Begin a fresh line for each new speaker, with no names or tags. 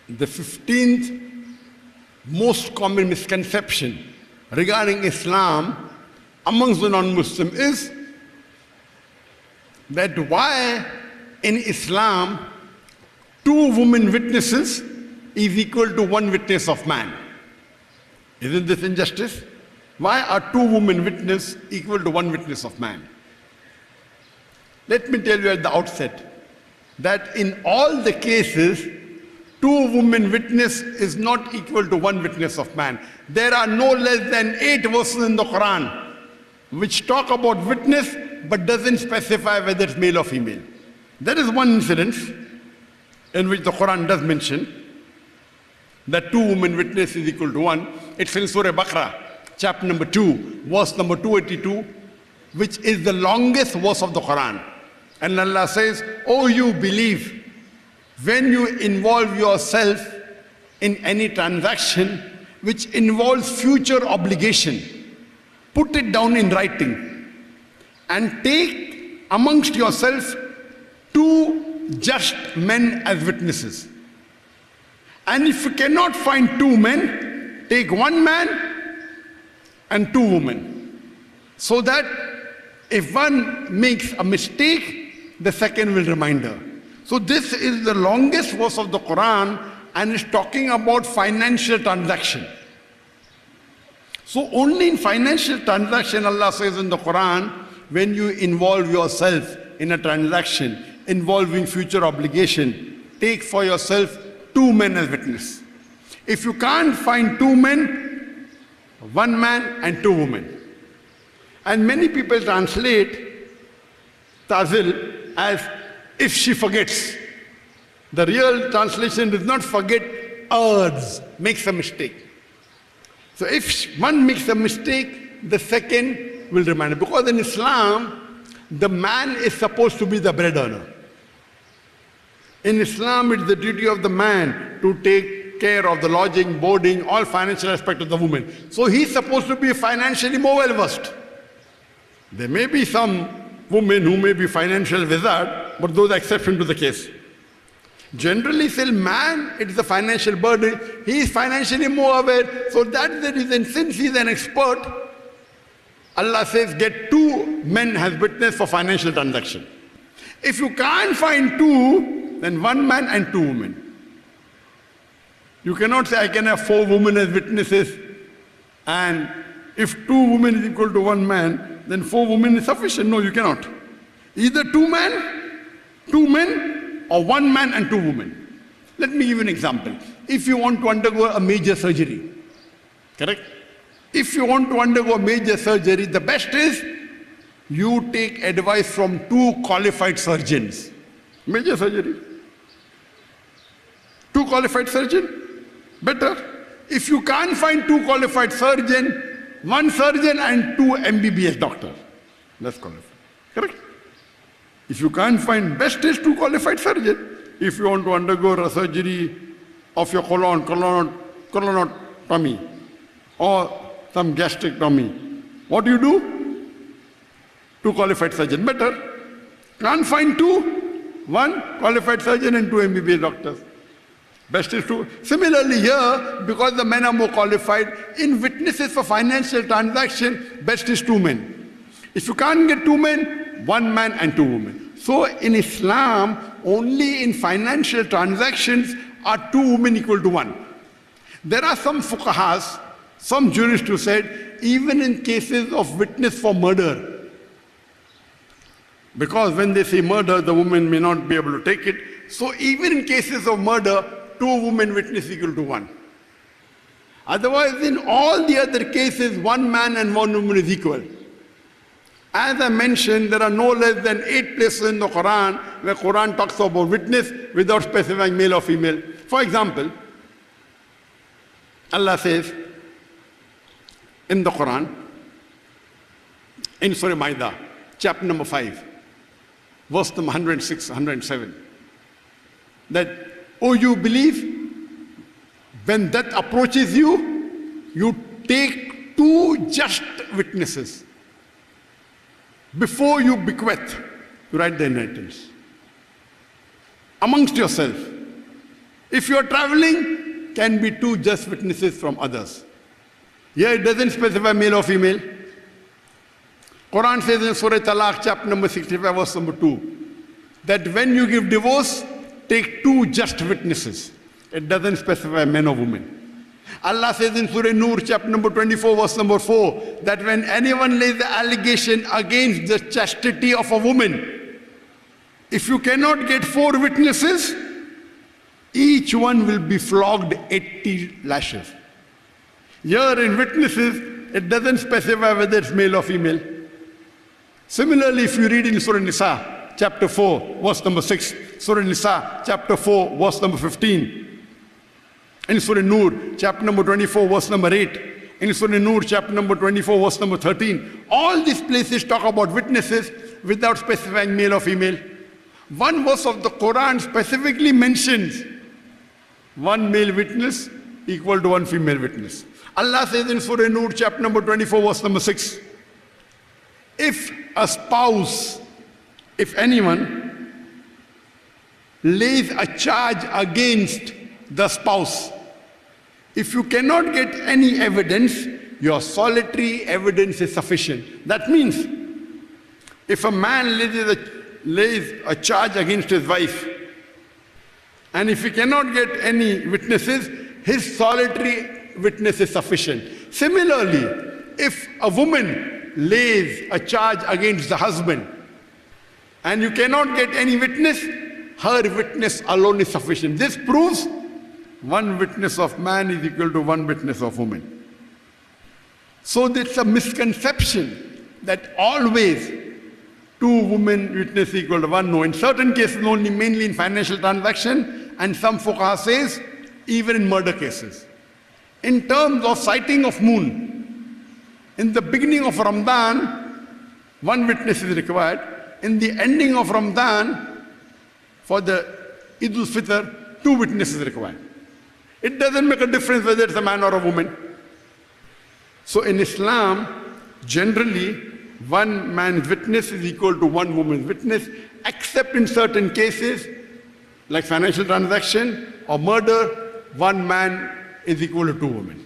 The 15th most common misconception regarding Islam amongst the non-Muslim is that why in Islam 2 women witnesses is equal to 1 witness of man. Isn't this injustice? Why are 2 women witness equal to 1 witness of man? Let me tell you at the outset that in all the cases 2 women witness is not equal to 1 witness of man. There are no less than 8 verses in the Quran which talk about witness but doesn't specify whether it's male or female. There is one incident in which the Quran does mention that 2 women witness is equal to 1. It's in Surah Baqarah, chapter number 2, verse number 282, which is the longest verse of the Quran. And Allah says, "Oh, you believe, when you involve yourself in any transaction which involves future obligation, put it down in writing and take amongst yourselves 2 just men as witnesses. And if you cannot find 2 men, take 1 man and 2 women, so that if one makes a mistake, the second will remind her." So this is the longest verse of the Quran and is talking about financial transaction. So only in financial transaction Allah says in the Quran, when you involve yourself in a transaction involving future obligation, take for yourself 2 men as witness. If you can't find 2 men, 1 man and 2 women. And many people translate tazil as if she forgets. The real translation is not forget, errs, makes a mistake. So if one makes a mistake, the second will remind her. Because in Islam, the man is supposed to be the bread earner. In Islam, it's the duty of the man to take care of the lodging, boarding, all financial aspect of the woman. So he's supposed to be financially more well versed. There may be some women who may be financial wizard, but those are exception to the case. Generally, still man, it is a financial burden. He is financially more aware. So that's the reason, since he is an expert, Allah says, get 2 men as witness for financial transaction. If you can't find 2, then 1 man and 2 women. You cannot say, I can have 4 women as witnesses, and if 2 women is equal to 1 man, then 4 women is sufficient. No, you cannot. Either 2 men, or 1 man and 2 women. Let me give you an example. If you want to undergo a major surgery, correct? If you want to undergo a major surgery, the best is you take advice from 2 qualified surgeons. Major surgery. 2 qualified surgeons, better. If you can't find 2 qualified surgeons, 1 surgeon and 2 MBBS doctors. That's qualified. Correct? If you can't find, best is 2 qualified surgeons. If you want to undergo a surgery of your colonotomy or some gastrectomy, what do you do? 2 qualified surgeons. Better. Can't find 2, 1 qualified surgeon and 2 MBBS doctors. Best is 2. Similarly here, because the men are more qualified, in witnesses for financial transaction, best is 2 men. If you can't get 2 men, 1 man and 2 women. So in Islam, only in financial transactions are 2 women equal to 1. There are some fuqahas, some jurists who said, even in cases of witness for murder, because when they say murder, the woman may not be able to take it. So even in cases of murder, 2 women witness equal to 1. Otherwise, in all the other cases, 1 man and 1 woman is equal. As I mentioned, there are no less than 8 places in the Quran where Quran talks about witness without specifying male or female. For example, Allah says in the Quran, in Surah Ma'idah, chapter number 5, verse number 106, 107, that, oh, you believe, when that approaches you, you take 2 just witnesses before you bequeath to write the inheritance amongst yourself. If you are traveling, can be two just witnesses from others. Here it doesn't specify male or female. Quran says in Surah Talaq, chapter number 65, verse number 2, that when you give divorce, take two just witnesses. It doesn't specify men or women. Allah says in Surah Nur, chapter number 24, verse number 4, that when anyone lays the allegation against the chastity of a woman, if you cannot get 4 witnesses, each one will be flogged 80 lashes. Here in witnesses, it doesn't specify whether it's male or female. Similarly, if you read in Surah Nisa, chapter 4, verse number 6, Surah Nisa, chapter 4, verse number 15, in Surah Nur, chapter number 24, verse number 8, in Surah Nur, chapter number 24, verse number 13, all these places talk about witnesses without specifying male or female. One verse of the Quran specifically mentions one male witness equal to one female witness. Allah says in Surah Nur, chapter number 24, verse number 6, if a spouse, if anyone lays a charge against the spouse, if you cannot get any evidence, your solitary evidence is sufficient. That means, if a man lays a charge against his wife, and if he cannot get any witnesses, his solitary witness is sufficient. Similarly, if a woman lays a charge against the husband, and you cannot get any witness, her witness alone is sufficient. This proves one witness of man is equal to one witness of woman. So it's a misconception that always 2 women witness equal to 1. No, in certain cases only, mainly in financial transaction, and some fuqaha says even in murder cases. In terms of sighting of moon, in the beginning of Ramadan, 1 witness is required. In the ending of Ramadan, for the Eid al-Fitr, 2 witnesses required. It doesn't make a difference whether it's a man or a woman. So in Islam, generally, 1 man's witness is equal to 1 woman's witness, except in certain cases, like financial transaction or murder, 1 man is equal to 2 women.